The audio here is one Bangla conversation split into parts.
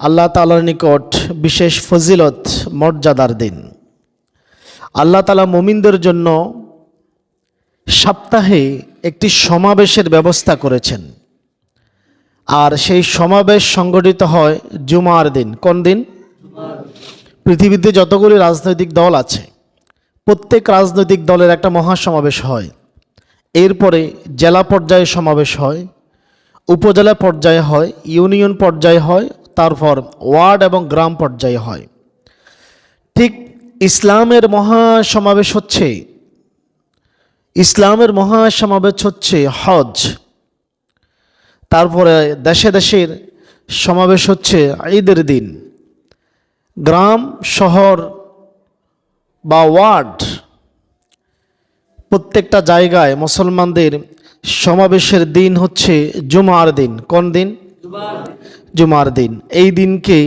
আল্লাহ তাআলার নিকট বিশেষ ফজিলত মর্যাদার দিন। আল্লাহ তাআলা মুমিনদের জন্য সপ্তাহে একটি সমাবেশের ব্যবস্থা করেছেন, আর সেই সমাবেশ সংগঠিত হয় জুমার দিন। কোন দিন? পৃথিবীতে যতগুলি রাজনৈতিক দল আছে প্রত্যেক রাজনৈতিক দলের একটা মহাসমাবেশ হয়, এরপরে জেলা পর্যায়ে সমাবেশ হয়, উপজেলা পর্যায়ে হয়, ইউনিয়ন পর্যায়ে হয়, তারপর ওয়ার্ড এবং গ্রাম পর্যায়ে হয়। ঠিক ইসলামের মহাসমাবেশ হচ্ছে হজ। তারপরে দেশে দেশের সমাবেশ হচ্ছে ঈদের দিন। গ্রাম, শহর বা ওয়ার্ড প্রত্যেকটা জায়গায় মুসলমানদের সমাবেশের দিন হচ্ছে জুমার দিন। কোন দিন? জুমার দিন। এই দিনকে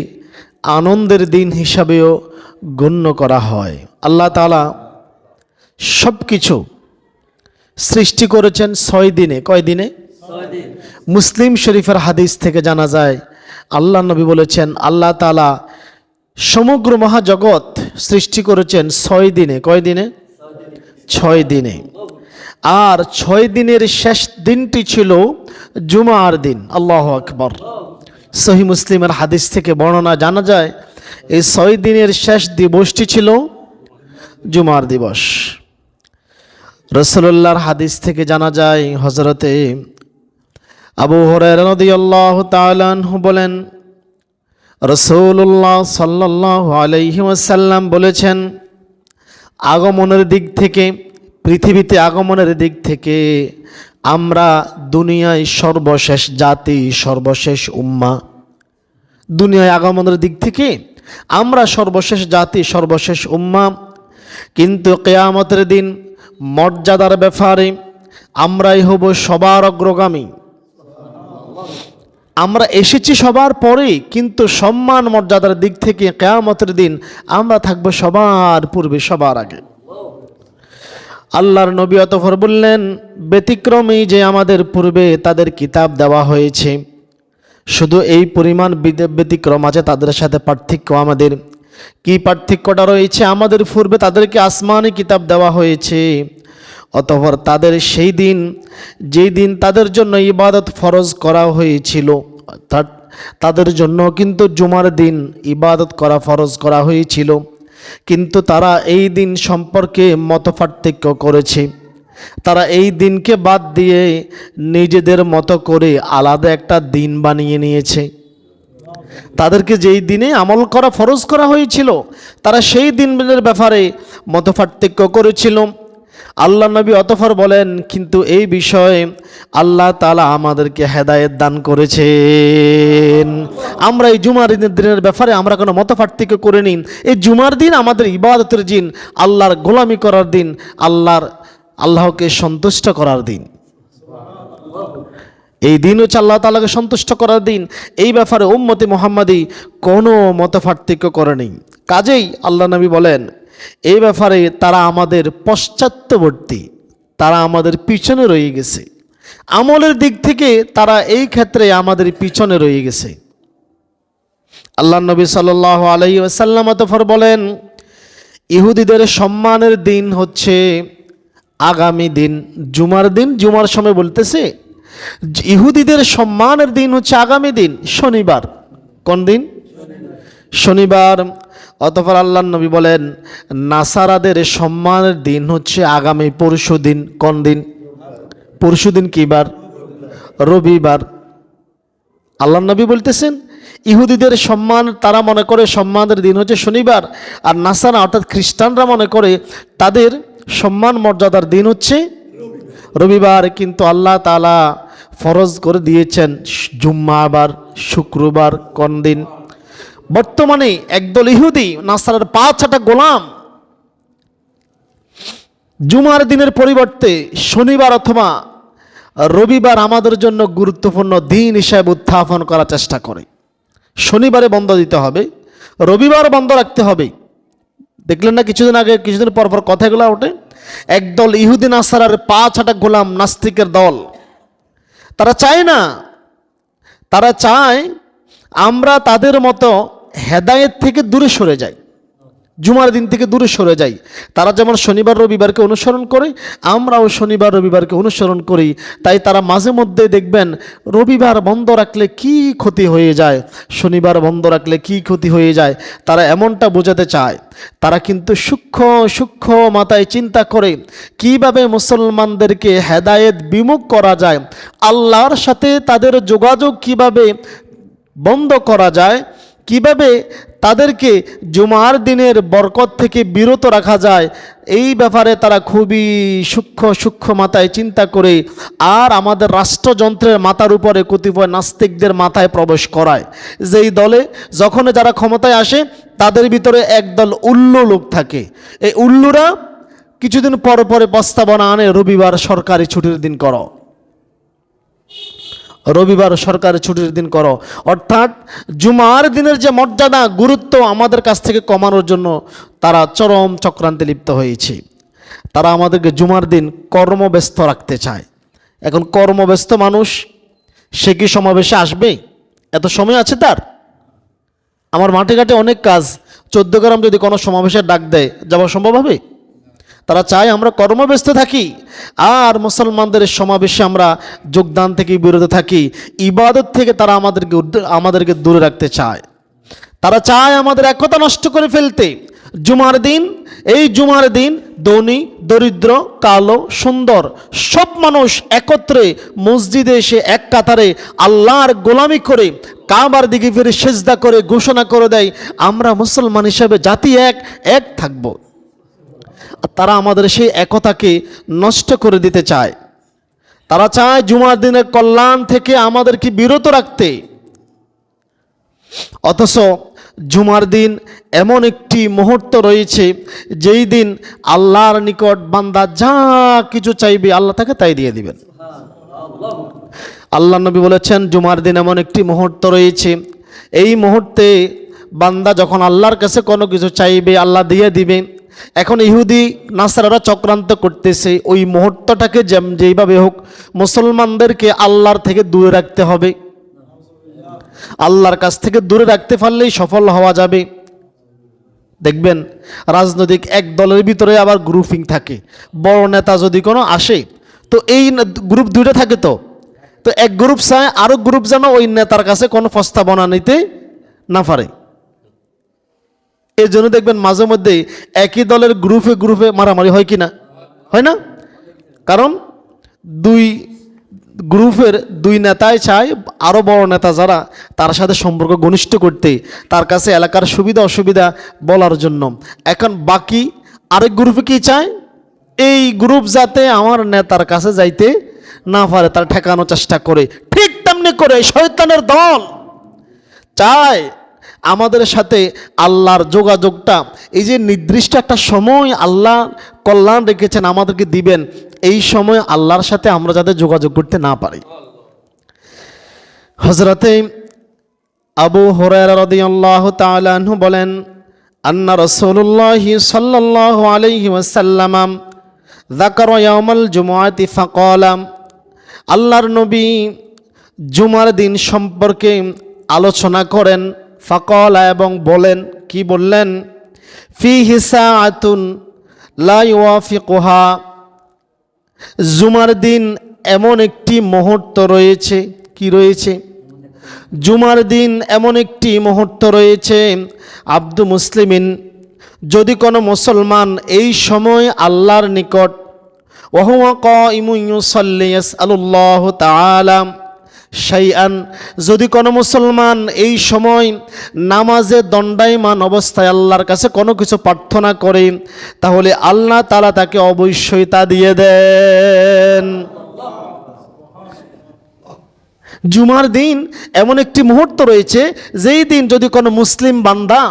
আনন্দের দিন হিসাবেও গণ্য করা হয়। আল্লাহ তাআলা সব কিছু সৃষ্টি করেছেন 6 দিনে। কয় দিনে? মুসলিম শরীফের হাদিস থেকে জানা যায়, আল্লাহ নবী বলেছেন আল্লাহ তাআলা সমগ্র মহাজগৎ সৃষ্টি করেছেন 6 দিনে। কয় দিনে? 6 দিনে। আর 6 দিনের শেষ দিনটি ছিল জুমার দিন। আল্লাহু আকবার। সহিহ মুসলিমের হাদিস থেকে বর্ণনা জানা যায় এই 6 দিনের শেষ দিবসটি ছিল জুমার দিবস। রাসূলুল্লাহর হাদিস থেকে জানা যায়, হযরতে আবু হুরায়রা রাদিয়াল্লাহু তাআলা আনহু বলেন, রাসূলুল্লাহ সাল্লাল্লাহু আলাইহি ওয়াসাল্লাম বলেছেন, আগমনের দিক থেকে, পৃথিবীতে আগমনের দিক থেকে আমরা দুনিয়ায় সর্বশেষ জাতি, সর্বশেষ উম্মাহ। দুনিয়ায় আগমনের দিক থেকে আমরা সর্বশেষ জাতি, সর্বশেষ উম্মাহ, কিন্তু কিয়ামতের দিন মর্যাদার ব্যাপারে আমরাই হব সবার অগ্রগামী। আমরা এসেছি সবার পরে, কিন্তু সম্মান মর্যাদার দিক থেকে কিয়ামতের দিন আমরা থাকবো সবার পূর্বে, সবার আগে। আল্লাহর নবী অতঃপর বললেন, ব্যতিক্রমী যে আমাদের পূর্বে তাদের কিতাব দেওয়া হয়েছে, শুধু এই পরিমাণ ব্যতিক্রম আছে, তাদের সাথে পার্থক্য আমাদের। কি পার্থক্যটা রয়েছে? আমাদের পূর্বে তাদেরকে আসমানি কিতাব দেওয়া হয়েছে, অতঃপর তাদের সেই দিন, যেই দিন তাদের জন্য ইবাদত ফরজ করা হয়েছিল, অর্থাৎ তাদের জন্য কিন্তু জুমার দিন ইবাদত করা ফরজ করা হয়েছিল, কিন্তু তারা এই দিন সম্পর্কে মতপার্থক্য করেছে। তারা এই দিনকে বাদ দিয়ে নিজেদের মতো করে আলাদা একটা দিন বানিয়ে নিয়েছে। তাদেরকে যেই দিনে আমল করা ফরজ করা হয়েছিল, তারা সেই দিনের ব্যাপারে মতপার্থক্য করেছিল। আল্লাহ নবী অতঃপর বলেন, কিন্তু এই বিষয়ে আল্লাহ তাআলা আমাদেরকে হেদায়েত দান করেছেন। আমরা এই জুমার দিনের ব্যাপারে আমরা কোনো মতপার্থক্য করিনি। এই জুমার দিন আমাদের ইবাদতের দিন, আল্লাহর গোলামি করার দিন, আল্লাহকে সন্তুষ্ট করার দিন। এই দিন হচ্ছে আল্লাহ তাআলাকে সন্তুষ্ট করার দিন। এই ব্যাপারে উম্মতে মুহাম্মাদি কোনো মতপার্থক্য করেনি। কাজেই আল্লাহ নবী বলেন, এই ব্যাপারে তারা আমাদের পশ্চাৎবর্তী, তারা আমাদের পিছনে রয়ে গেছে। আমলের দিক থেকে তারা এই ক্ষেত্রে আমাদের পিছনে রয়ে গেছে। আল্লাহ নবী সাল্লাল্লাহু আলাইহি ওয়াসাল্লাম অতঃপর বলেন, ইহুদিদের সম্মানের দিন হচ্ছে আগামী দিন জুমার দিন। জুমার সময় বলতেছে ইহুদিদের সম্মানের দিন হচ্ছে আগামী দিন শনিবার। কোন দিন? শনিবার। অতঃপর আল্লাহর নবী বলেন, নাসারাদের সম্মানের দিন হচ্ছে আগামী পরশু দিন। কোন দিন? পরশু দিন কি বার? রবিবার। আল্লাহর নবী বলতেছেন ইহুদিদের সম্মান, তারা মনে করে সম্মানের দিন হচ্ছে শনিবার, আর নাসারা অর্থাৎ খ্রিস্টানরা মনে করে তাদের সম্মান মর্যাদার দিন হচ্ছে রবিবার। কিন্তু আল্লাহ তাআলা ফরজ করে দিয়েছেন জুম্মাবার, শুক্রবার। কোন দিন? বর্তমানে একদল ইহুদি নাসারার 5-6টা গোলাম জুমার দিনের পরিবর্তে শনিবার অথবা রবিবার আমাদের জন্য গুরুত্বপূর্ণ দিন হিসাবে উত্থাপন করার চেষ্টা করে। শনিবারে বন্ধ দিতে হবে, রবিবার বন্ধ রাখতে হবে। দেখলেন না কিছুদিন আগে, কিছুদিন পর পর কথাগুলো ওঠে। একদল ইহুদি নাসারার 5-6টা গোলাম নাস্তিকের দল, তারা চায় না, তারা চায় আমরা তাদের মতো হেদায়েত থেকে দূরে সরে যাই, জুমার দিন থেকে দূরে সরে যাই। তারা যেমন শনিবার রবিবারকে অনুসরণ করে, আমরাও শনিবার রবিবারকে অনুসরণ করি। তাই তারা মাঝে মধ্যে দেখবেন রবিবার বন্ধ রাখলে কি ক্ষতি হয়ে যায়, শনিবার বন্ধ রাখলে কি ক্ষতি হয়ে যায়, তারা এমনটা বোঝাতে চায়। তারা কিন্তু সূক্ষ্ম সূক্ষ্ম মাথায় চিন্তা করে কিভাবে মুসলমানদেরকে হেদায়েত বিমুখ করা যায়, আল্লাহর সাথে তাদের যোগাযোগ কিভাবে বন্ধ করা যায়, কিভাবে তাদেরকে জুমার দিনের বরকত থেকে বিরত রাখা যায়, এই ব্যাপারে তারা খুবই সূক্ষ্ম সূক্ষ্ম মাথায় চিন্তা করে আর আমাদের রাষ্ট্রযন্ত্রের মাথার উপরে কতিপয় নাস্তিকদের মাথায় প্রবেশ করায়। যেই দলে যখন যারা ক্ষমতায় আসে তাদের ভিতরে একদল উল্লু লোক থাকে। এই উল্লুরা কিছুদিন পর পরে প্রস্তাবনা আনে, রবিবার সরকারি ছুটির দিন করো, রবিবার সরকারি ছুটির দিন করো। অর্থাৎ জুমার দিনের যে মর্যাদা গুরুত্ব আমাদের কাছ থেকে কমানোর জন্য তারা চরম চক্রান্তে লিপ্ত হয়েছে। তারা আমাদেরকে জুমার দিন কর্মব্যস্ত রাখতে চায়। এখন কর্মব্যস্ত মানুষ সে কি সমাবেশে আসবে? এত সময় আছে তার? আমার মাঠে ঘাটে অনেক কাজ, 14 গ্রাম যদি কোনো সমাবেশে ডাক দেয় যাওয়া সম্ভব হবে? তারা চায় আমরা কর্মব্যস্ত থাকি আর মুসলমানদের সমাবেশে আমরা যোগদান থেকে বিরত থাকি। ইবাদত থেকে তারা আমাদেরকে দূরে রাখতে চায়। তারা চায় আমাদের একতা নষ্ট করে ফেলতে। জুমার দিন, এই জুমার দিন ধনী দরিদ্র কালো সুন্দর সব মানুষ একত্রে মসজিদে এসে এক কাতারে আল্লাহর গোলামি করে কাবার দিকে ফিরে সেজদা করে ঘোষণা করে দেয় আমরা মুসলমান হিসেবে জাতি এক থাকব। তারা আমাদের সেই একতাকে নষ্ট করে দিতে চায়। তারা চায় জুমার দিনের কল্যাণ থেকে আমাদেরকে বিরত রাখতে। অথচ জুমার দিন এমন একটি মুহূর্ত রয়েছে যেই দিন আল্লাহর নিকট বান্দা যা কিছু চাইবে আল্লাহ তাকে তাই দিয়ে দিবেন। আল্লাহ নবী বলেছেন জুমার দিন এমন একটি মুহূর্ত রয়েছে, এই মুহূর্তে বান্দা যখন আল্লাহর কাছে কোনো কিছু চাইবে আল্লাহ দিয়ে দিবে। এখন ইহুদি নাসারারা চক্রান্ত করতেছে ওই মুহূর্তটাকে যেইভাবে হোক মুসলমানদেরকে আল্লাহর থেকে দূরে রাখতে হবে। আল্লাহর কাছ থেকে দূরে রাখতে পারলেই সফল হওয়া যাবে। দেখবেন রাজনৈতিক এক দলের ভিতরে আবার গ্রুপিং থাকে। বড় নেতা যদি কোনো আসে তো এই গ্রুপ দুইটা থাকে, তো এক গ্রুপ চায় আরো গ্রুপ যেন ওই নেতার কাছে কোনো প্রস্তাবনা নিতে না পারে। এই জন্য দেখবেন মাঝে মধ্যে একই দলের গ্রুপে গ্রুপে মারামারি হয় কি না? হয় না? কারণ দুই গ্রুপের দুই নেতাই চায় আরও বড় নেতা যারা তার সাথে সম্পর্ক ঘনিষ্ঠ করতে, তার কাছে এলাকার সুবিধা অসুবিধা বলার জন্য। এখন বাকি আরেক গ্রুপে কি চায়? এই গ্রুপ যাতে আমার নেতার কাছে যাইতে না পারে তার ঠেকানোর চেষ্টা করে। ঠিক তেমনি করে শয়তানের দল চায় আমাদের সাথে আল্লাহর যোগাযোগটা, এই যে নির্দিষ্ট একটা সময় আল্লাহ কল্যাণ রেখেছেন আমাদেরকে দিবেন, এই সময় আল্লাহর সাথে আমরা যাতে যোগাযোগ করতে না পারি। হযরতে আবু হুরায়রা রাদিয়াল্লাহু তাআলা আনহু বলেন আন্না রাসূলুল্লাহি সাল্লাল্লাহু আলাইহি ওয়াসাল্লাম যাকারা ইয়াউমাল জুমআতি ফাকালা, আল্লাহর নবী জুমার দিন সম্পর্কে আলোচনা করেন। ফাকালা, এবং বলেন, কি বললেন? ফিহি সাআতুন লা ইউয়াফিকুহা, জুমার দিন এমন একটি মুহূর্ত রয়েছে। কি রয়েছে? জুমার দিন এমন একটি মুহূর্ত রয়েছে আব্দু মুসলিমিন, যদি কোনো মুসলমান এই সময় আল্লাহর নিকট ওয়াহুয়া কাইমুন ইউসাল্লি ইয়াসআলুল্লাহু তাআলা শাইআন, যদি কোনো মুসলমান এই সময় নামাজে দণ্ডায়মান অবস্থায় আল্লাহর কাছে কোনো কিছু প্রার্থনা করে, তাহলে আল্লাহ তাআলা তাকে অবশ্যই তা দিয়ে দেন। জুমার দিন এমন একটি মুহূর্ত রয়েছে যেই দিন যদি কোনো মুসলিম বান্দা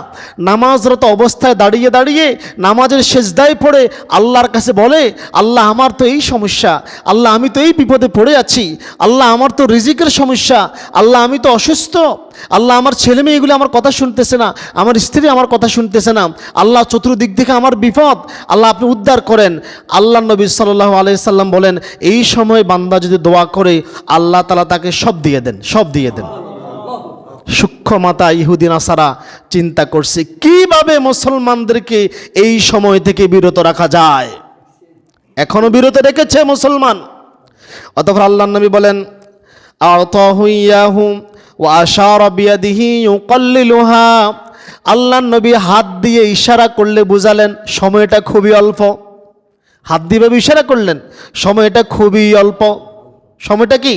নামাজরত অবস্থায় দাঁড়িয়ে দাঁড়িয়ে নামাজের সেজদায় পড়ে আল্লাহর কাছে বলে, আল্লাহ আমার তো এই সমস্যা, আল্লাহ আমি তো এই বিপদে পড়ে আছি, আল্লাহ আমার তো রিজিকের সমস্যা, আল্লাহ আমি তো অসুস্থ, আল্লাহ আমার ছেলে মেয়েগুলো আমার কথা শুনতেছে না, আমার স্ত্রী আমার কথা শুনতেছে না, আল্লাহ চতুর্দিক থেকে আমার বিপদ, আল্লাহ আপনি উদ্ধার করেন। আল্লাহ নবী সাল্লাল্লাহু আলাইহি সাল্লাম বলেন, এই সময় বান্দা যদি দোয়া করে আল্লাহ তাআলা তাকে সব দিয়ে দেন, সব দিয়ে দেন। সূক্ষ্ম মাতা ইহুদি নাসারা চিন্তা করছে কিভাবে মুসলমানদেরকে এই সময় থেকে বিরত রাখা যায়। এখনো বিরত রেখেছে মুসলমান। অতঃপর আল্লাহর নবী বলেন আতাহু ইয়াহু ওয়া আশারা বিয়াদিহি ইউকাল্লিলুহা। আল্লাহর নবী হাত দিয়ে ইশারা করলে বুঝালেন সময়টা খুবই অল্প। হাত দিয়ে ইশারা করলেন সময়টা খুবই অল্প। সময়টা কি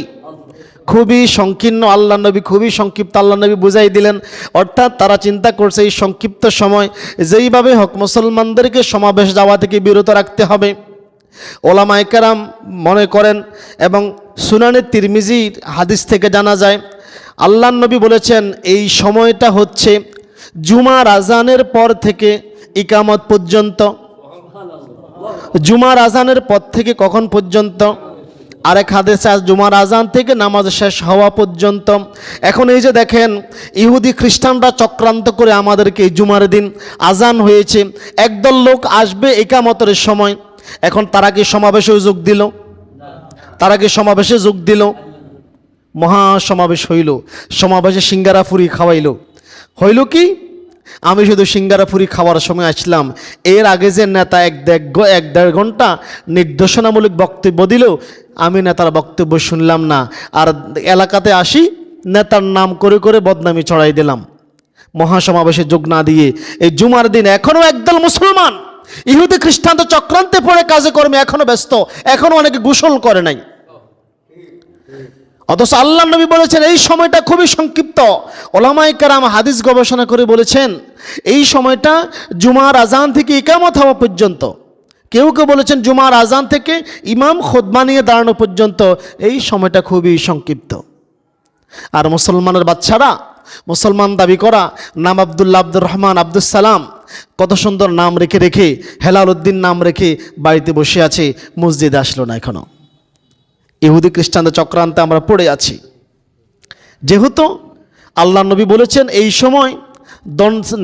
খুবই সংকীর্ণ। আল্লাহ নবী খুবই সংক্ষিপ্ত আল্লাহ নবী বুঝাই দিলেন। অর্থাৎ তারা চিন্তা করছে এই সংক্ষিপ্ত সময় যেইভাবে হোক মুসলমানদেরকে সমাবেশ যাওয়া থেকে বিরত রাখতে হবে। ওলামায়ে কেরাম মনে করেন এবং সুনানে তিরমিজির হাদিস থেকে জানা যায় আল্লাহ নবী বলেছেন এই সময়টা হচ্ছে জুমার আজানের পর থেকে ইকামত পর্যন্ত। জুমার আজানের পর থেকে কখন পর্যন্ত? আরেক হাদিসে জুমার আজান থেকে নামাজ শেষ হওয়া পর্যন্ত। এখন এই যে দেখেন ইহুদি খ্রিস্টানরা চক্রান্ত করে আমাদেরকে জুমার দিন আজান হয়েছে, একদল লোক আসবে ইকামতের সময়। এখন তারা কি সমাবেশে যোগ দিল? তারা কি সমাবেশে যোগ দিল? মহা সমাবেশ হইল, সমাবেশে সিঙ্গারা ফুরি খাওয়াইল। হইল কি? আমি শুধু সিঙ্গারা ফুরি খাওয়ার সময় আসলাম, এর আগে যে নেতা এক দেড় ঘন্টা নির্দেশনামূলক বক্তব্য দিল, আমি নেতার বক্তব্য শুনলাম না, আর এলাকাতে আসি নেতার নাম করে করে বদনামি ছড়াই দিলাম। মহাসমাবেশে যোগ না দিয়ে এই জুমার দিন এখনও একদল মুসলমান ইহুদি খ্রিস্টান তো চক্রান্তে পড়ে কাজে কর্মে এখনো ব্যস্ত, এখনো অনেকে গোসল করে নাই। অথচ আল্লাহ নবী বলেছেন এই সময়টা খুবই সংক্ষিপ্ত। ওলামায়ে কেরাম হাদিস গবেষণা করে বলেছেন এই সময়টা জুমার আজান থেকে ইকামত হওয়া পর্যন্ত। কেউ কেউ বলেছেন জুমার আজান থেকে ইমাম খুতবা নিয়ে দাঁড়ানো পর্যন্ত এই সময়টা খুবই সংক্ষিপ্ত। আর মুসলমানের বাচ্চারা, মুসলমান দাবি করা, নাম আব্দুল্লাহ, আব্দুর রহমান, আব্দুল সালাম, কত সুন্দর নাম রেখে রেখে হেলাল উদ্দিন নাম রেখে বাড়িতে বসে আছে, মসজিদে আসলো না এখনো। ইহুদি খ্রিস্টানদের চক্রান্তে আমরা পড়ে আছি। যেহেতু আল্লাহ নবী বলেছেন এই সময়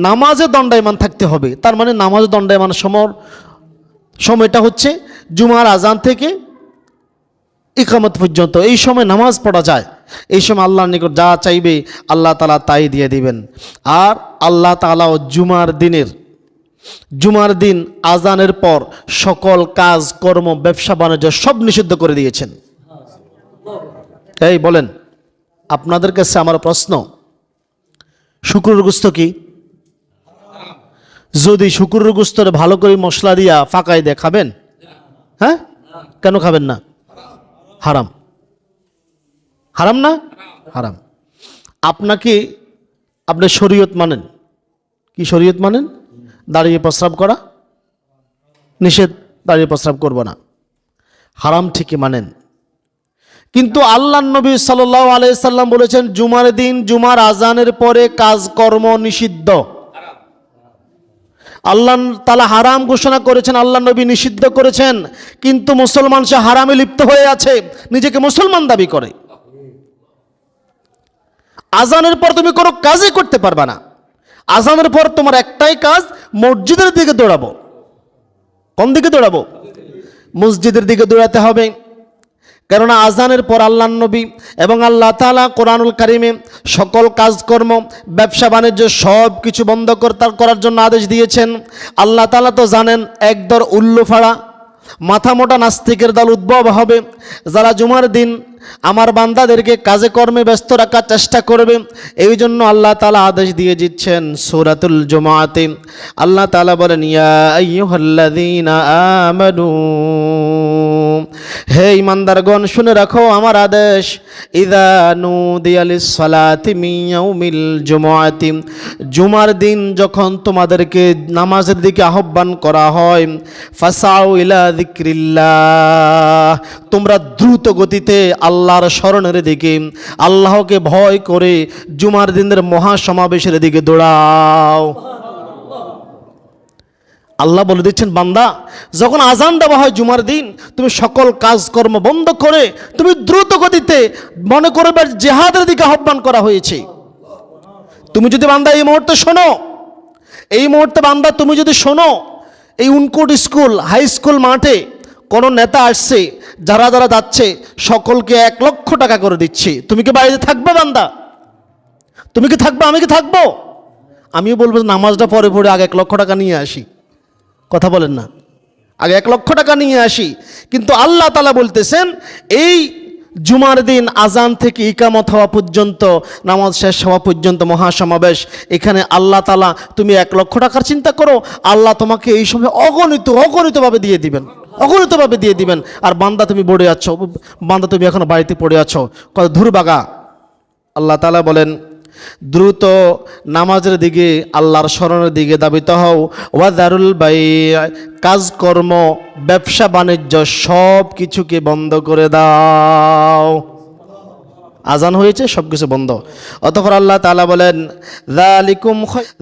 নামাজে দণ্ডায়মান থাকতে হবে, তার মানে নামাজে দণ্ডায়মান সময়টা হচ্ছে জুমার আজান থেকে ইকামত পর্যন্ত। এই সময় নামাজ পড়া যায়, এই সময় আল্লাহর নিকট যা চাইবে আল্লাহ তাআলা তাই দিয়ে দিবেন। আর আল্লাহ তাআলাও জুমার দিন আজানের পর সকল কাজ কর্ম ব্যবসা বাণিজ্য সব নিষিদ্ধ করে দিয়েছেন। এই বলেন, আপনাদের কাছে আমার প্রশ্ন, শুকরের গোশত কি? যদি শুকরের গোশতরে ভালো করে মশলা দিয়া ফাঁকাই দিয়ে খাবেন? হ্যাঁ, কেন খাবেন না? হারাম। হারাম না? হারাম। আপনি শরীয়ত মানেন? কি শরীয়ত মানেন? দাঁড়িয়ে প্রস্রাব করা নিষেধ, দাঁড়িয়ে প্রস্রাব করব না, হারাম ঠিকই মানেন। কিন্তু আল্লাহর নবী সাল্লাল্লাহু আলাইহি সাল্লাম বলেছেন জুমার দিন জুমার আজানের পরে কাজকর্ম নিষিদ্ধ। আল্লাহ তাআলা হারাম ঘোষণা করেছেন, আল্লাহ নবী নিষিদ্ধ করেছেন, কিন্তু মুসলমান সে হারামে লিপ্ত হয়ে আছে, নিজেকে মুসলমান দাবি করে। আজানের পর তুমি কোনো কাজই করতে পারবে না। আজানের পর তোমার একটাই কাজ, মসজিদের দিকে দৌড়াবো। কোন দিকে দৌড়াবো? মসজিদের দিকে দৌড়াতে হবে। কেননা আজানের পর আল্লাহর নবী এবং আল্লাহ তাআলা কোরআনুল কারিমে সকল কাজকর্ম ব্যবসা বাণিজ্য সব কিছু বন্ধ করার জন্য আদেশ দিয়েছেন। আল্লাহ তাআলা তো জানেন একদল উল্লুফাড়া মাথা মোটা নাস্তিকের দল উদ্ভব হবে, যারা জুমার দিন আমার বান্দাদেরকে কাজে কর্মে ব্যস্ত রাখার চেষ্টা করবে। এই জন্য আল্লাহ তাআলা আদেশ দিয়ে দিচ্ছেন সূরাতুল জুমআতে। আল্লাহ তাআলা বলেন ইয়া আইয়ুহাল্লাযীনা আমানু, হে ঈমানদারগণ শুনে রাখো আমার আদেশ, ইযা নুদিয়া লিস-সালাতি মিন ইয়াউমিল জুমআতি, জুমার দিন যখন তোমাদেরকে নামাজের দিকে আহ্বান করা হয়, ফাসাউ ইলা যিকরিল্লাহ, তোমরা দ্রুত গতিতে আল্লাহর স্মরণের দিকে, আল্লাহকে ভয় করে জুমার দিনের মহাসমাবেশের দিকে দৌড়াও। আল্লাহ বলে দিচ্ছেন বান্দা যখন আজান দেওয়া হয় জুমার দিন, তুমি সকল কাজকর্ম বন্ধ করে তুমি দ্রুত গতিতে, মনে করবে জিহাদের দিকে আহ্বান করা হয়েছে। তুমি যদি বান্দা এই মুহূর্তে শোনো, এই মুহূর্তে বান্দা তুমি যদি শোনো, এই উনকোট স্কুল হাই স্কুল মাঠে কোনো নেতা আসছে, যারা যারা যাচ্ছে সকলকে 1 লক্ষ টাকা করে দিচ্ছে, তুমি কি বাড়িতে থাকবে বান্দা? তুমি কি থাকবে, আমি কি থাকবো? আমিও বলবো নামাজটা পরে পড়ে আগে 1 লক্ষ টাকা নিয়ে আসি। কথা বলেন না, আগে 1 লক্ষ টাকা নিয়ে আসি। কিন্তু আল্লাহ তাআলা বলতেছেন এই জুমার দিন আজান থেকে ইকামত হওয়া পর্যন্ত, নামাজ শেষ হওয়া পর্যন্ত মহাসমাবেশ, এখানে আল্লাহ তাআলা তুমি 1 লক্ষ টাকার চিন্তা করো, আল্লাহ তোমাকে এই সময় অগণিতভাবে দিয়ে দিবেন, অগণিতভাবে দিয়ে দিবেন। আর বান্দা তুমি পড়ে আছো, বান্দা তুমি এখনো বাড়িতে পড়ে আছো, কত ধুরবাগা। আল্লাহ তাআলা বলেন দ্রুত নামাজের দিকে, আল্লাহর স্মরণের দিকে দাবিত হও। ওয়াজারুল বাই, কাজকর্ম ব্যবসা বাণিজ্য সব কিছুকে বন্ধ করে দাও। আজান হয়েছে, সব কিছু বন্ধ। অতঃপর আল্লাহ তাআলা বলেন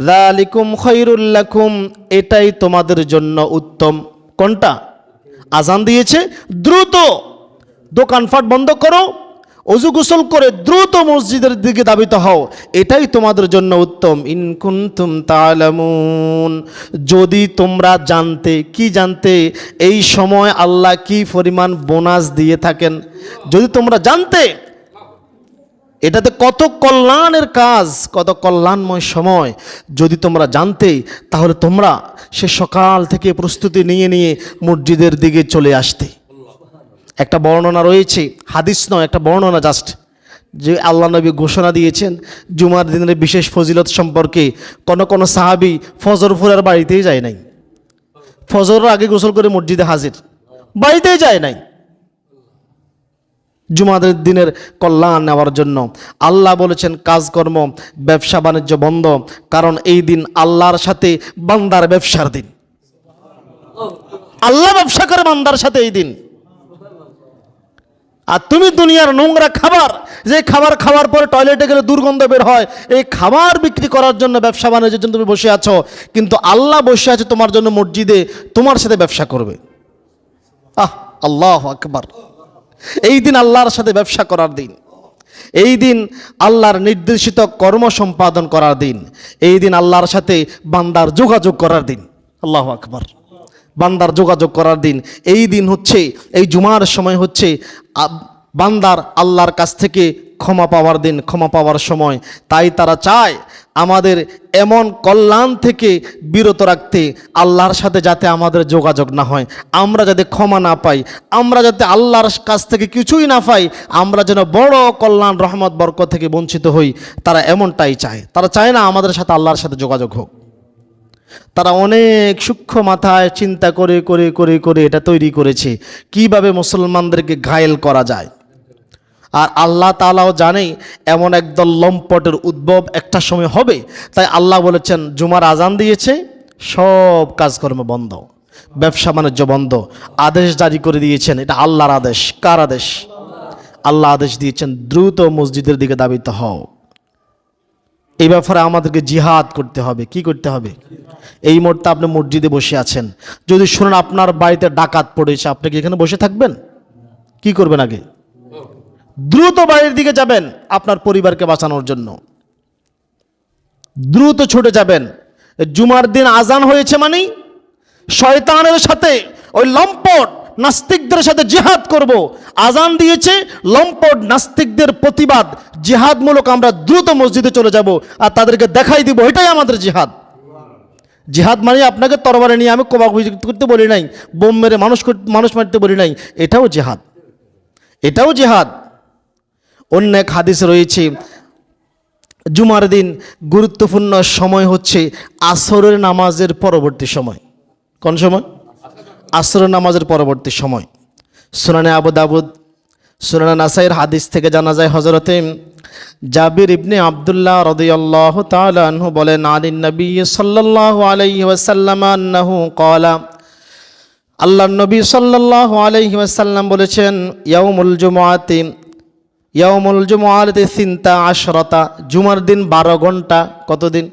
যালিকুম খায়রুল লাকুম, এটাই তোমাদের জন্য উত্তম। কোনটা? আজান দিয়েছে, দ্রুত দোকানপাট বন্ধ করো, অজু গোসল করে দ্রুত মসজিদের দিকে ধাবিত হও, এটাই তোমাদের জন্য উত্তম। ইন কুনতুম তা'লামুন, যদি তোমরা জানতে। কি জানতে? এই সময় আল্লাহ কি পরিমাণ বোনাস দিয়ে থাকেন, যদি তোমরা জানতে। এটাতে কত কল্যাণের কাজ, কত কল্যাণময় সময় যদি তোমরা জানতে, তাহলে তোমরা সে সকাল থেকে প্রস্তুতি নিয়ে নিয়ে মসজিদের দিকে চলে আসতে। একটা বর্ণনা রয়েছে, হাদিস নয়, একটা বর্ণনা জাস্ট, যে আল্লাহ নবী ঘোষণা দিয়েছেন জুমার দিনের বিশেষ ফজিলত সম্পর্কে। কোন সাহাবী ফজর ফুরার বাড়িতেই যায় নাই, ফজরের আগে গোসল করে মসজিদে হাজির, বাড়িতেই যায় নাই, জুমার দিনের কল্যাণ নেওয়ার জন্য। আল্লাহ বলেছেন কাজকর্ম ব্যবসা বাণিজ্য বন্ধ, কারণ এই দিন আল্লাহর সাথে বান্দার ব্যবসার দিন। আল্লাহ ব্যবসা করে বান্দার সাথে এই দিন। আর তুমি দুনিয়ার নোংরা খাবার, যে খাবার খাওয়ার পরে টয়লেটে গেলে দুর্গন্ধ বের হয়, এই খাবার বিক্রি করার জন্য, ব্যবসা বাণিজ্যের জন্য তুমি বসে আছো, কিন্তু আল্লাহ বসে আছে তোমার জন্য মসজিদে, তোমার সাথে ব্যবসা করবে। আল্লাহু আকবার। এই দিন আল্লাহর সাথে ব্যবসা করার দিন, এই দিন আল্লাহর নির্দেশিত কর্ম সম্পাদন করার দিন, এই দিন আল্লাহর সাথে বান্দার যোগাযোগ করার দিন। আল্লাহু আকবার। বান্দার যোগাযোগ করার দিন এই দিন হচ্ছে, এই জুমার সময় হচ্ছে বান্দার আল্লাহর কাছ থেকে ক্ষমা পাওয়ার দিন, ক্ষমা পাওয়ার সময়। তাই তারা চায় আমাদের এমন কল্যাণ থেকে বিরত রাখতে, আল্লাহর সাথে যাতে আমাদের যোগাযোগ না হয়, আমরা যাতে ক্ষমা না পাই, আমরা যাতে আল্লাহর কাছ থেকে কিছুই না পাই, আমরা যেন বড় কল্যাণ রহমত বরকত থেকে বঞ্চিত হই, তারা এমনটাই চায়। তারা চায় না আমাদের সাথে আল্লাহর সাথে যোগাযোগ হোক। তারা অনেক সূক্ষ্ম মাথায় চিন্তা করে করে করে করে এটা তৈরি করেছে কিভাবে মুসলমানদেরকে ঘায়েল করা যায়। আর আল্লাহ তাআলাও জানে এমন একদল লম্পটের উদ্ভব একটা সময় হবে। তাই আল্লাহ বলেছেন জুমার আজান দিয়েছে, সব কাজকর্ম বন্ধ, ব্যবসা বাণিজ্য বন্ধ, আদেশ জারি করে দিয়েছেন। এটা আল্লাহর আদেশ। কার আদেশ? আল্লাহ আদেশ দিয়েছেন দ্রুত মসজিদের দিকে ধাবিত হও। এই ব্যাপারে আমাদেরকে জিহাদ করতে হবে। কি করতে হবে? এই মুহূর্তে আপনি মসজিদে বসে আছেন, যদি শুনেন আপনার বাড়িতে ডাকাত পড়েছে, আপনি কি এখানে বসে থাকবেন? কি করবেন? আগে দ্রুত বাড়ির দিকে যাবেন আপনার পরিবারকে বাঁচানোর জন্য, দ্রুত ছুটে যাবেন। জুমার দিন আজান হয়েছে মানে শয়তানের সাথে, ওই লম্পট নাস্তিকদের সাথে জিহাদ করব। আজান দিয়েছে, লম্পট নাস্তিকদের প্রতিবাদ জিহাদমূলক আমরা দ্রুত মসজিদে চলে যাব আর তাদেরকে দেখাই দিব এটাই আমাদের জিহাদ। জিহাদ মানে আপনাকে তরবারি নিয়ে আমি কোবা করতে বলি নাই, বোম মেরে মানুষ মারতে বলি নাই, এটাও জিহাদ, এটাও জিহাদ। অন্য এক হাদিস রয়েছে জুমার দিন গুরুত্বপূর্ণ সময় হচ্ছে আসরের নামাজের পরবর্তী সময়। কোন সময়? আসরের নামাজের পরবর্তী সময়। সুনানে আবু দাউদ, সুনানে নাসাইর হাদিস থেকে জানা যায় হযরতে জাবির ইবনে আব্দুল্লাহ রাদিয়াল্লাহু তাআলা আনহু বলেন আনিন নবী সাল্লাল্লাহু আলাইহি ওয়াসাল্লাম আন্নাহু ক্বালা, আল্লাহর নবী সাল্লাল্লাহু আলাইহি ওয়াসাল্লাম বলেছেন ইয়াউমুল জুমআতি সিনতা আশরাতা, জুমার দিন 12 ঘন্টা। কতদিন?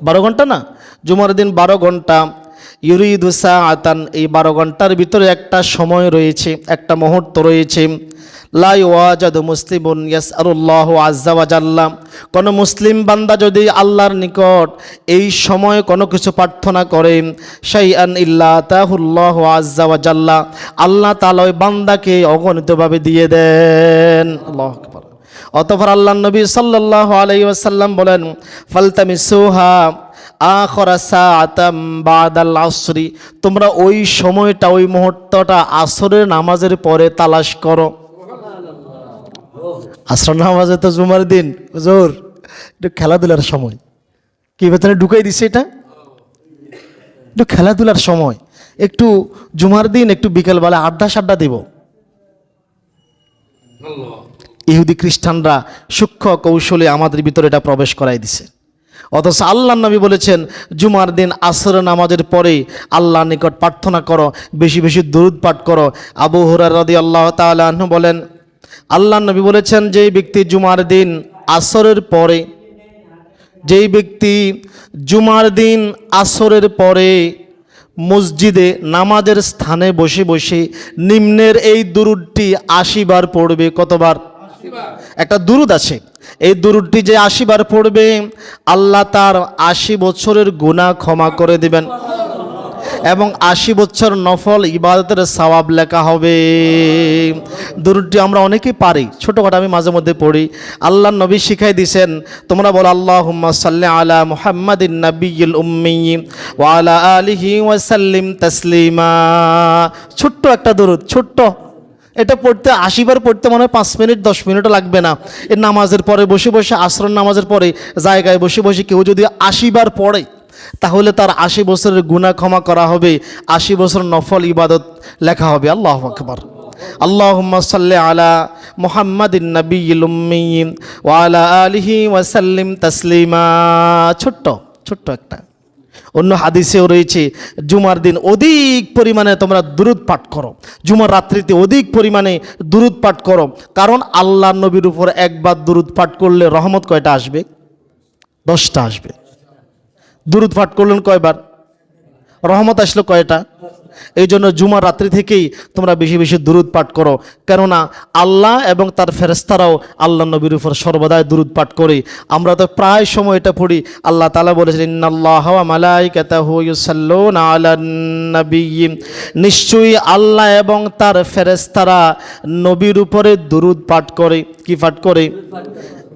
12 ঘন্টা না, জুমার দিন 12 ঘন্টা। ইউরিদু সাআতান, এই 12 ঘন্টার ভিতরে একটা সময় রয়েছে, একটা মুহূর্ত রয়েছে। লা ইওয়াজাদু মুসলিমুন ইয়াসআলুল্লাহু আযজা ওয়া জাল্লা, কোন মুসলিম বান্দা যদি আল্লাহর নিকট এই সময় কোনো কিছু প্রার্থনা করে, শাইআন ইল্লা আতাহুল্লাহু আযজা ওয়া জাল্লা, আল্লাহ তাআলা ওই বান্দাকে অগণিতভাবে দিয়ে দেন। আল্লাহু আকবার। অতঃপর আল্লাহর নবী সাল্লাল্লাহু আলাইহি ওয়াসাল্লাম বলেন, ফালতামিসুহা আখিরা সাআতাম বাদাল আসরি, তোমরা ওই সময়টা, ওই মুহূর্তটা আসরের নামাজের পরে তালাশ করো। আসর নামাজে তো জুমার দিন হুজুর একটু খেলাধুলার সময়, কি ভেতরে ঢুকাই দিছে এটা, একটু খেলাধুলার সময়, একটু জুমার দিন একটু বিকেলবেলা আড্ডা সাড্ডা দিব। ইহুদি খ্রিস্টানরা সূক্ষ্ম কৌশলে আমাদের ভিতরে এটা প্রবেশ করাই দিছে। অথচ আল্লাহর নবী বলেছেন জুমার দিন আসরের নামাজের পরে আল্লাহর নিকট প্রার্থনা করো, বেশি বেশি দুরূদ পাঠ করো। আবু হুরায়রা রাদিয়াল্লাহু তাআলা আনহু বলেন, আল্লাহর নবী বলেছেন যেই ব্যক্তি জুমার দিন আসরের পরে, যেই ব্যক্তি জুমার দিন আসরের পরে মসজিদে নামাজের স্থানে বসে বসে নিম্নের এই দুরূদটি ৮০ বার পড়বে। কতবার? একটা দুরূদ আছে, এই দুরূদটি যে ৮০ বার পড়বে আল্লাহ তার ৮০ বছরের গুনাহ ক্ষমা করে দিবেন এবং ৮০ বছর নফল ইবাদতের সওয়াব লেখা হবে। দুরূদটি আমরা অনেকেই পারি, ছোটোখাটো আমি মাঝে মধ্যে পড়ি। আল্লাহর নবী শিখাই দিয়েছেন, তোমরা বলো আল্লাহুম্মা সাল্লি আলা মুহাম্মাদিন নাবিয়্যিল উম্মি ওয়া আলা আলিহি ওয়া সাল্লিম তাসলিমা। ছোট্ট একটা দুরূদ, ছোট্ট, এটা পড়তে ৮০ বার পড়তে মনে হয় ৫ মিনিট ১০ মিনিটও লাগবে না। এর নামাজের পরে বসে বসে, আসরের নামাজের পরে জায়গায় বসে বসে কেউ যদি ৮০ বার পড়ে তাহলে তার ৮০ বছরের গুনাহ ক্ষমা করা হবে, ৮০ বছর নফল ইবাদত লেখা হবে। আল্লাহু আকবার। আল্লাহুম্মা সাল্লি আলা মুহাম্মাদিন নাবিয়্যিল উম্মি ওয়া আলা আলিহি ওয়া সাল্লিম তাসলিমা। ছোট্ট ছোট্ট একটা। অন্য হাদিসেও রয়েছে জুমার দিন অধিক পরিমাণে তোমরা দুরূদ পাঠ করো, জুমার রাত্রিতে অধিক পরিমাণে দুরূদ পাঠ করো, কারণ আল্লাহর নবীর উপর একবার দুরূদ পাঠ করলে রহমত কয়টা আসবে? 10টা আসবে। দুরূদ পাঠ করলেন কয়বার? রহমত আসলো কয়টা? এই জন্য জুমার রাত্রি থেকেই তোমরা বেশি বেশি দুরূদ পাঠ করো, কেননা আল্লাহ এবং তার ফেরেশতারাও আল্লাহ নবীর উপর সর্বদাই দুরূদ পাঠ করে। আমরা তো প্রায় সময় এটা পড়ি, আল্লাহ তাআলা বলেছেন ইন্নাল্লাহা ওয়া মালাইকাতাহু ইউসাল্লুনা আলান নাবিয়্যি, নিশ্চয়ই আল্লাহ এবং তার ফেরেশতারা নবীর উপরে দুরূদ পাঠ করে। কি পাঠ করে?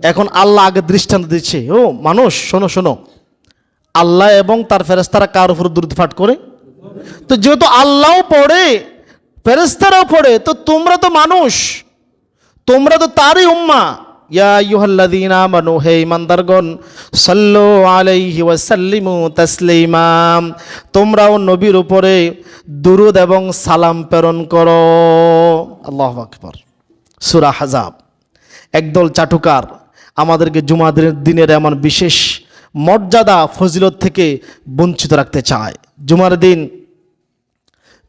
এখন আল্লাহ আগে দৃষ্টান্ত দিচ্ছে, ও মানুষ শোনো শোনো, আল্লাহ এবং তার ফেরেশতারা কার উপর দুরূদ পাঠ করে? তো যেহেতু আল্লাহও পড়ে ফেরেশতারাও পড়ে, তো তোমরা তো মানুষ, তোমরা তো তারই উম্মা। ইয়া আইয়ুহাল্লাযীনা আমানু, হে ঈমানদারগণ, সাল্লু আলাইহি ওয়া সাল্লিমু তাসলিমা, তোমরাও নবীর উপরে দুরূদ এবং সালাম প্রেরণ করো। আল্লাহু আকবার। সূরা আহজাব। একদল চাটুকার আমাদেরকে জুমার দিনের এমন বিশেষ মর্যাদা ফজিলত থেকে বঞ্চিত রাখতে চায়।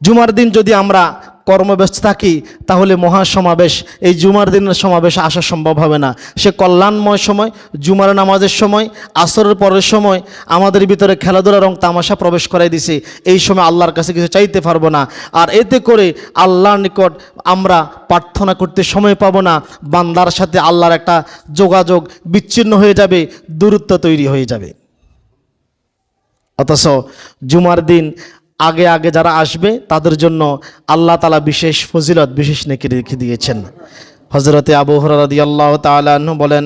জুমার দিন যদি আমরা কর্মব্যস্ত থাকি তাহলে মহাসমাবেশ, এই জুমার দিনের সমাবেশে আসা সম্ভব হবে না। সে কল্যাণময় সময়, জুমার নামাজের সময়, আসরের পরের সময় আমাদের ভিতরে খেলাধুলা রং তামাশা প্রবেশ করাই দিছে। এই সময় আল্লাহর কাছে কিছু চাইতে পারবো না, আর এতে করে আল্লাহর নিকট আমরা প্রার্থনা করতে সময় পাবো না। বান্দার সাথে আল্লাহর একটা যোগাযোগ বিচ্ছিন্ন হয়ে যাবে, দূরত্ব তৈরি হয়ে যাবে। অথচ জুমার দিন আগে আগে যারা আসবে তাদের জন্য আল্লাহ তাআলা বিশেষ ফজিলত, বিশেষ নেকি রেখে দিয়েছেন। হযরতে আবু হুরায়রা রাদিয়াল্লাহু তাআলা আনহু বলেন,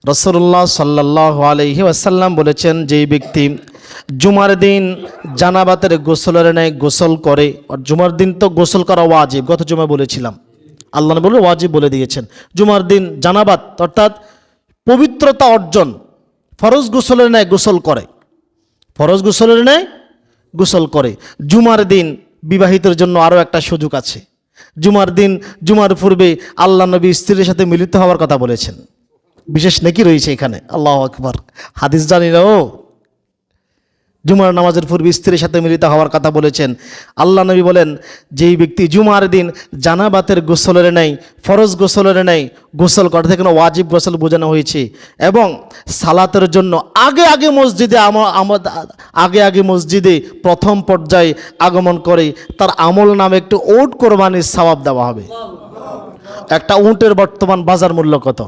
রাসূলুল্লাহ সাল্লাল্লাহু আলাইহি ওয়াসাল্লাম বলেছেন, যেই ব্যক্তি জুমার দিন জানাবাতের গোসলের ন্যায় গোসল করে, আর জুমার দিন তো গোসল করা ওয়াজিব, গত জুমায় বলেছিলাম, আল্লাহ বলে ওয়াজিব বলে দিয়েছেন। জুমার দিন জানাবাত অর্থাৎ পবিত্রতা অর্জন, ফরজ গোসলের ন্যায় গোসল করে, ফরজ গোসলের ন্যায় গোসল করে। জুমার দিন বিবাহিতের জন্য আরও একটা সুযোগ আছে। জুমার দিন, জুমার পূর্বে আল্লাহ নবী স্ত্রীর সাথে মিলিত হওয়ার কথা বলেছেন, বিশেষ নেকি রয়েছে এখানে। আল্লাহু আকবার। হাদিস জানি না, ও জুমার নামাজের পূর্বে স্ত্রীর সাথে মিলিত হওয়ার কথা বলেছেন। আল্লাহ নবী বলেন, যেই ব্যক্তি জুমার দিন জানাবাতের গোসলের নেই, ফরজ গোসলের নেই গোসল করে, থেকে ওয়াজিব গোসল বোঝানো হয়েছে, এবং সালাতের জন্য আগে আগে মসজিদে প্রথম পর্যায়ে আগমন করে, তার আমল নামে একটু উট কোরবানির সওয়াব দেওয়া হবে। একটা উটের বর্তমান বাজার মূল্য কত?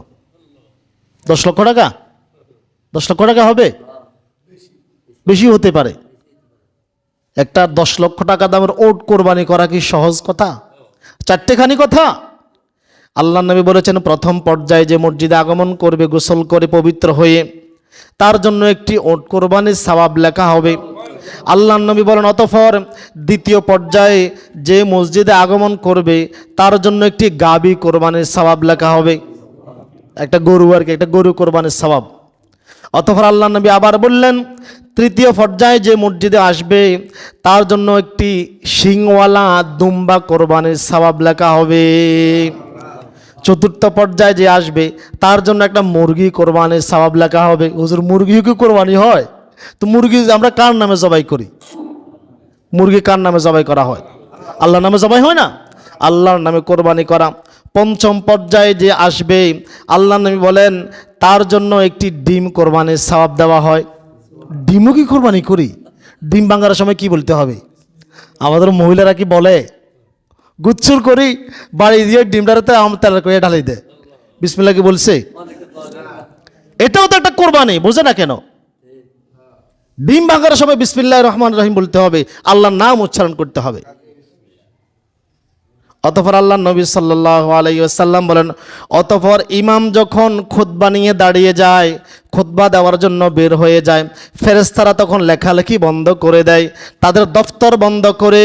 10 লক্ষ টাকা? 10 লক্ষ টাকা হবে? বেশি হতে পারে। একটা 10 লক্ষ টাকা দামের উট কোরবানি করা কি সহজ কথা? চারটেখানি কথা। আল্লাহ নবী বলেছেন প্রথম পর্যায়ে যে মসজিদে আগমন করবে গোসল করে পবিত্র হয়ে, তার জন্য একটি ওট কোরবানির সওয়াব লেখা হবে। আল্লাহ নবী বলেন অতঃপর দ্বিতীয় পর্যায়ে যে মসজিদে আগমন করবে তার জন্য একটি গাবি কোরবানির সওয়াব লেখা হবে, একটা গরু আর কি, একটা গরু কোরবানির সওয়াব। অতঃপর আল্লাহ নবী আবার বললেন তৃতীয় পর্যায়ে যে মসজিদে আসবে তার জন্য একটি শিংওয়ালা দুম্বা কোরবানির সওয়াব লেখা হবে। চতুর্থ পর্যায়ে যে আসবে তার জন্য একটা মুরগি কোরবানির সওয়াব লেখা হবে। হুজুর মুরগিও কি কোরবানি হয়? তো মুরগি আমরা কার নামে জবাই করি? মুরগি কার নামে জবাই করা হয়? আল্লাহর নামে জবাই হয় না? আল্লাহর নামে কোরবানি করা। পঞ্চম পর্যায়ে যে আসবে আল্লাহ নবী বলেন তার জন্য একটি ডিম কোরবানির সওয়াব দেওয়া হয়। ডিমও কি কোরবানি করি? ডিম ভাঙার সময় কি বলতে হবে? আমাদের মহিলারা কি বলে গুচ্ছুর করি বাড়ি দিয়ে ডিমটাতে তেল করে ঢালি দেয়, বিসমিল্লাহ কি বলছে? এটাও তো একটা কোরবানি, বোঝে না কেন? ডিম ভাঙার সময় বিসমিল্লাহির রহমানির রহিম বলতে হবে, আল্লাহর নাম উচ্চারণ করতে হবে। অতঃপর আল্লাহ নবী সাল্লাল্লাহু আলাইহি ওয়াসাল্লাম বলেন অতঃপর ইমাম যখন খুতবা নিয়ে দাঁড়িয়ে যায়, খুতবা দেওয়ার জন্য বের হয়ে যায়, ফেরেশতারা তখন লেখালেখি বন্ধ করে দেয়, তাদের দফতর বন্ধ করে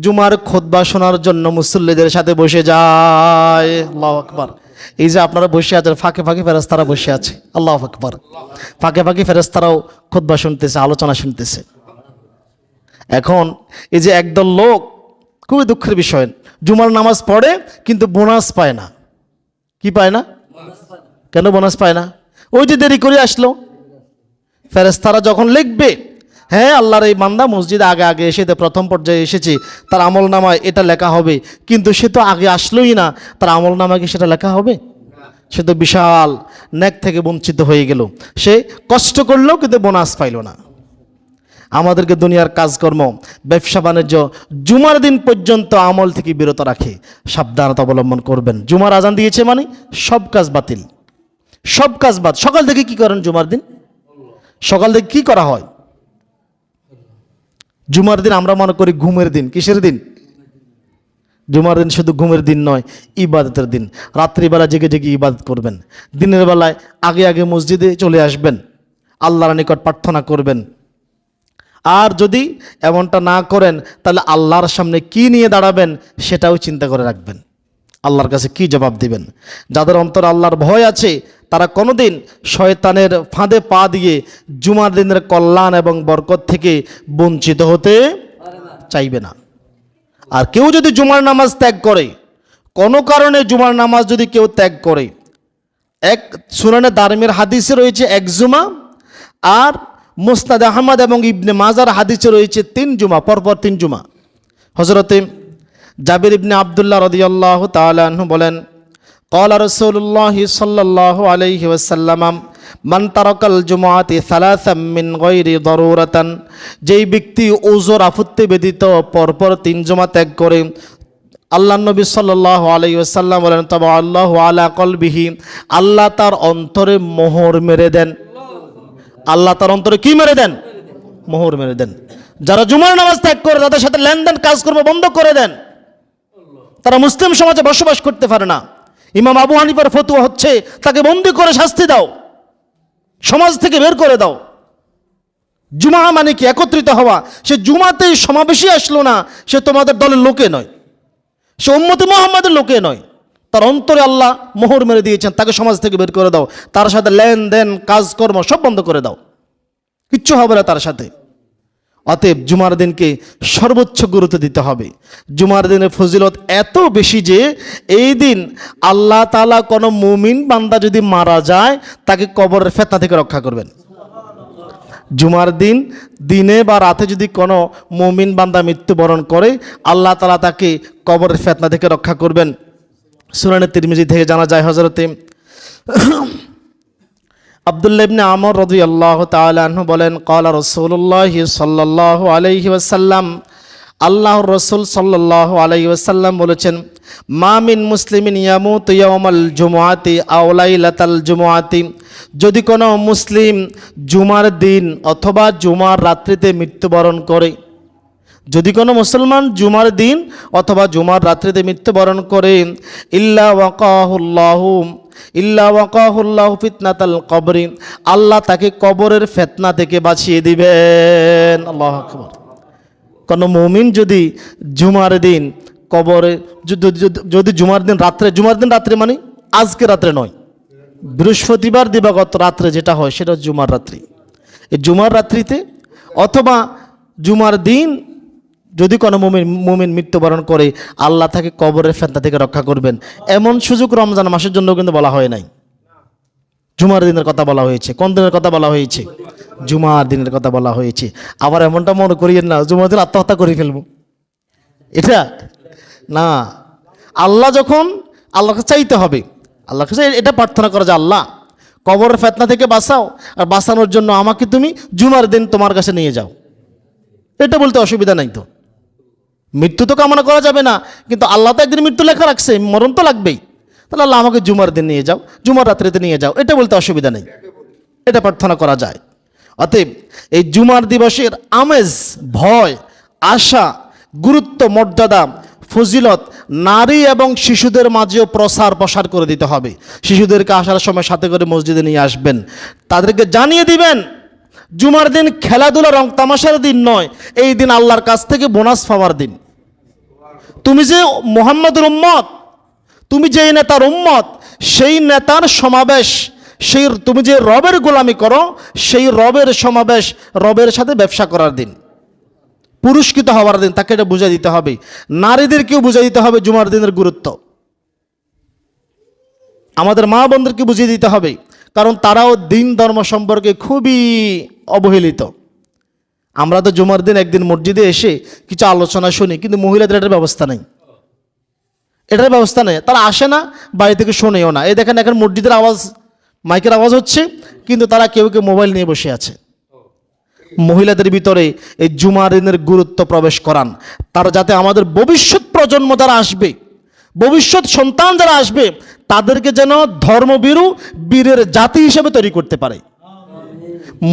জুমার খুতবা শোনার জন্য মুসল্লিদের সাথে বসে যায়। আল্লাহু আকবার। এই যে আপনারা বসে আছেন, ফাঁকে ফাঁকে ফেরেশতারা বসে আছে। আল্লাহু আকবার। ফাঁকে ফাঁকে ফেরেশতারাও খুতবা শুনতেছে, আলোচনা শুনতেছে। এখন এই যে একদল লোক, খুবই দুঃখের বিষয়, জুমার নামাজ পড়ে কিন্তু বোনাস পায় না। কি পায় না? কেন বোনাস পায় না? ওই যে দেরি করে আসলো। ফেরেশতারা যখন লিখবে হ্যাঁ আল্লাহর এই বান্দা মসজিদে আগে আগে এসে প্রথম পর্যায়ে এসেছে, তার আমল নামায় এটা লেখা হবে, কিন্তু সে তো আগে আসলোই না, তার আমল নামায় কি সেটা লেখা হবে? সে তো বিশাল নেক থেকে বঞ্চিত হয়ে গেল। সে কষ্ট করলো কিন্তু বোনাস পাইল না। আমাদেরকে দুনিয়ার কাজকর্ম, ব্যবসা বাণিজ্য জুমার দিন পর্যন্ত আমল থেকে বিরত রাখে। সাবধানতা অবলম্বন করবেন। জুমার আজান দিয়েছে মানে সব কাজ বাতিল, সব কাজ বাদ। সকাল থেকে কি করেন জুমার দিন? সকাল থেকে কি করা হয়? জুমার দিন আমরা মনে করি ঘুমের দিন। কিসের দিন? জুমার দিন শুধু ঘুমের দিন নয়, ইবাদতের দিন। রাত্রিবেলা জেগে জেগে ইবাদত করবেন, দিনের বেলায় আগে আগে মসজিদে চলে আসবেন, আল্লাহর নিকট প্রার্থনা করবেন। আর যদি এমনটা না করেন তাহলে আল্লাহর সামনে কি নিয়ে দাঁড়াবেন সেটাও চিন্তা করে রাখবেন, আল্লাহর কাছে কি জবাব দিবেন। যাদের অন্তর আল্লাহর ভয় আছে তারা কোনোদিন শয়তানের ফাঁদে পা দিয়ে জুমার দিনের কল্যাণ এবং বরকত থেকে বঞ্চিত হতে চাইবে না। আর কেউ যদি জুমার নামাজ ত্যাগ করে, কোনো কারণে জুমার নামাজ যদি কেউ ত্যাগ করে, এক সুনানে দারমির হাদিসে রয়েছে এক জুমা, আর মুসনাদ আহমদ এবং ইবনে মাজার হাদিসে রয়েছে 3 জুমা, পরপর 3 জুমা। হযরতে জাবির ইবনে আব্দুল্লাহ রাদিয়াল্লাহু তাআলা আনহু বলেন ক্বালা রাসূলুল্লাহ সাল্লাল্লাহু আলাইহি ওয়াসাল্লাম মান তারাকাল জুমআতি সালাসাম মিন গায়রি দারুরাতান, যেই ব্যক্তি ওযর আপত্তি ব্যতীত পরপর 3 জুমা ত্যাগ করে, আল্লাহ নবী সাল্লাল্লাহু আলাইহি ওয়াসাল্লাম বলেন তাবা আল্লাহু আলা কলবিহি, আল্লাহ তার অন্তরে মোহর মেরে দেন। আল্লাহ তার অন্তরে কি মেরে দেন? মোহর মেরে দেন। যারা জুমার নামাজ ত্যাগ করে তাদের সাথে লেনদেন কাজকর্ম বন্ধ করে দেন, তারা মুসলিম সমাজে বসবাস করতে পারে না। ইমাম আবু হানিফার ফতোয়া হচ্ছে তাকে বন্দি করে শাস্তি দাও, সমাজ থেকে বের করে দাও। জুমা মানে কি? একত্রিত হওয়া। সে জুমাতে সমাবেশই আসলো না, সে তোমাদের দলের লোকে নয়, সে উম্মতে মুহাম্মাদের লোকে নয়। তার অন্তরে আল্লাহ মোহর মেরে দিয়েছেন, তাকে সমাজ থেকে বের করে দাও। তার সাথে লেনদেন কাজকর্ম সব বন্ধ করে দাও, কিচ্ছু হবে না তার সাথে। অতএব জুমার দিনকে সর্বোচ্চ গুরুত্ব দিতে হবে। জুমার দিনের ফজিলত এত বেশি যে এই দিন আল্লাহ তাআলা কোনো মুমিন বান্দা যদি মারা যায় তাকে কবরের ফিতনা থেকে রক্ষা করবেন। জুমার দিন দিনে বা রাতে যদি কোনো মুমিন বান্দা মৃত্যুবরণ করে, আল্লাহ তাআলা তাকে কবরের ফিতনা থেকে রক্ষা করবেন। সুনানে তিরমিজি থেকে জানা যায় হযরতে আব্দুল্লাহ ইবনে আমর রাদিয়াল্লাহু তাআলা আনহু বলেন ক্বালা রাসূলুল্লাহ সাল্লাল্লাহু আলাইহি ওয়াসাল্লাম, আল্লাহর রাসূল সাল্লাল্লাহু আলাইহি ওয়াসাল্লাম বলেছেন মা মিন মুসলিমিন ইয়ামুতু ইয়াওমাল জুমআতি আও লাইলাতাল জুমআতি, যদি কোনো মুসলিম জুমার দিন অথবা জুমার রাত্রিতে মৃত্যুবরণ করে, যদি কোনো মুসলমান জুমার দিন অথবা জুমার রাত্রিতে মৃত্যুবরণ করে ইল্লা ওয়াকাহুল্লাহু ফিতনাতাল কবরি, আল্লাহ তাকে কবরের ফিতনা থেকে বাঁচিয়ে দিবেন। আল্লাহু আকবার। কোনো মুমিন যদি জুমার দিন কবরে যদি জুমার দিন রাত্রে মানে আজকে রাত্রে নয়, বৃহস্পতিবার দিবাগত রাত্রে যেটা হয় সেটা জুমার রাত্রি। এই জুমার রাত্রিতে অথবা জুমার দিন যদি কোনো মুমিন মৃত্যুবরণ করে, আল্লাহ তাকে কবরের ফিতনা থেকে রক্ষা করবেন। এমন সুযোগ রমজান মাসের জন্য কিন্তু বলা হয় নাই। জুমার দিনের কথা বলা হয়েছে। কোন দিনের কথা বলা হয়েছে? জুমার দিনের কথা বলা হয়েছে। আবার এমনটা মনে করিয়েন না জুমার দিন আত্মহত্যা করে ফেলবো, এটা না। আল্লাহকে চাইতে হবে, আল্লাহর কাছে এটা প্রার্থনা করা যে আল্লাহ কবরের ফিতনা থেকে বাঁচাও, আর বাঁচানোর জন্য আমাকে তুমি জুমার দিন তোমার কাছে নিয়ে যাও। এটা বলতে অসুবিধা নাই তো। মৃত্যু তো কামনা করা যাবে না, কিন্তু আল্লাহ তো একদিন মৃত্যু লেখা রাখছে, মরণ তো লাগবেই। তাহলে আল্লাহ আমাকে জুমার দিন নিয়ে যাও, জুমার রাত্রিতে নিয়ে যাও, এটা বলতে অসুবিধা নেই, এটা প্রার্থনা করা যায়। অতএব এই জুমার দিবসের আমেজ, ভয়, আশা, গুরুত্ব, মর্যাদা, ফজিলত নারী এবং শিশুদের মাঝেও প্রসার করে দিতে হবে। শিশুদেরকে আসার সময় সাথে করে মসজিদে নিয়ে আসবেন, তাদেরকে জানিয়ে দিবেন জুমার দিন খেলাধুলা রং তামাশার দিন নয়, এই দিন আল্লাহর কাছ থেকে বোনাস পাওয়ার দিন। তুমি যে মুহাম্মদের উম্মত, তুমি যে নেতার উম্মত, সেই নেতার সমাবেশ, তুমি যে রবের গোলামি করো, সেই রবের সমাবেশ, রবের সাথে ব্যবসা করার দিন, পুরস্কৃত হওয়ার দিন। তাকে এটা বুঝাই দিতে হবে। নারীদেরকেও বুঝাই দিতে হবে জুমার দিনের গুরুত্ব। আমাদের মা বোনদেরকে বুঝিয়ে দিতে হবে, কারণ তারাও দিন ধর্ম সম্পর্কে খুবই অবহেলিত। আমরা তো জুমার দিন একদিন মসজিদে এসে কিছু আলোচনা শুনি, কিন্তু মহিলাদের এটার ব্যবস্থা নেই, তারা আসে না, বাড়ি থেকে শোনেও না। এই দেখেন এখন মসজিদের আওয়াজ, মাইকের আওয়াজ হচ্ছে, কিন্তু তারা কেউ মোবাইল নিয়ে বসে আছে। মহিলাদের ভিতরে এই জুমার দিনের গুরুত্ব প্রবেশ করান, তারা যাতে আমাদের ভবিষ্যৎ প্রজন্ম যারা আসবে, ভবিষ্যৎ সন্তান যারা আসবে, তাদেরকে যেন ধর্মভীরু বীরের জাতি হিসেবে তৈরি করতে পারে।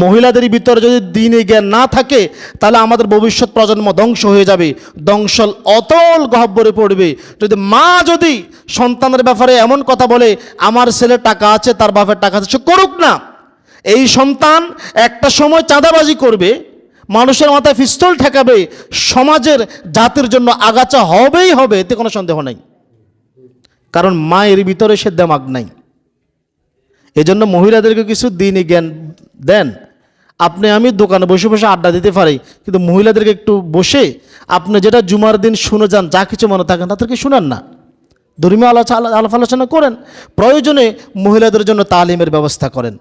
মহিলাদের ভিতরে যদি দ্বীনি জ্ঞান না থাকে, তাহলে আমাদের ভবিষ্যৎ প্রজন্ম ধ্বংস হয়ে যাবে, ধ্বংসল অতল গহ্বরে পড়বে। যদি সন্তানের ব্যাপারে এমন কথা বলে, আমার ছেলে টাকা আছে, তার বাপের টাকা আছে, সে করুক না, এই সন্তান একটা সময় চাঁদাবাজি করবে, মানুষের মাথায় পিস্তল ঠেকাবে, সমাজের জাতির জন্য আগাছা হবেই হবে, এতে কোনো সন্দেহ নেই। কারণ মায়ের ভিতরে সে দেমাগ নাই। এজন্য মহিলাদেরকে কিছু দ্বীনি জ্ঞান দেন। আমি দোকানে বসে বসে আড্ডা দিতে পারি, কিন্তু মহিলাদেরকে একটু বসে আপনি যেটা জুমার দিন শুনে যান, যা কিছু মনে থাকেন তাদেরকে শুনান না, ধর্মীয় আলাপ আলোচনা করেন। প্রয়োজনে মহিলাদের জন্য তালিমের ব্যবস্থা করেন,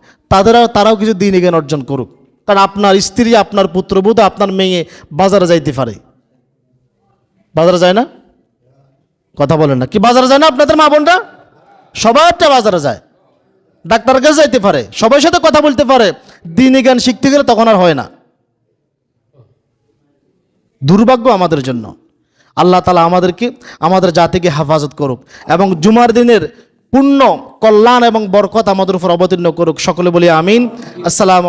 তারাও কিছু দ্বীনি জ্ঞান অর্জন করুক। কারণ আপনার স্ত্রী, আপনার পুত্রবধূ, আপনার মেয়ে বাজারে যাইতে পারে, বাজারে যায় না? কথা বলেন না, কি বাজারে যায় না? আপনাদের মা বোনরা সবাইটা বাজারে যায়, ডাক্তারের কাছে যাইতে পারে, সবার সাথে কথা বলতে পারে। দ্বীনি জ্ঞান শিখতে গেলে তখন আর হয় না। দুর্ভাগ্য আমাদের জন্য। আল্লাহ তাআলা আমাদের জাতিকে হেফাজত করুক এবং জুমার দিনের পূর্ণ কল্যাণ এবং বরকত আমাদের উপর অবতীর্ণ করুক। সকলে বলি আমিন। আসসালামু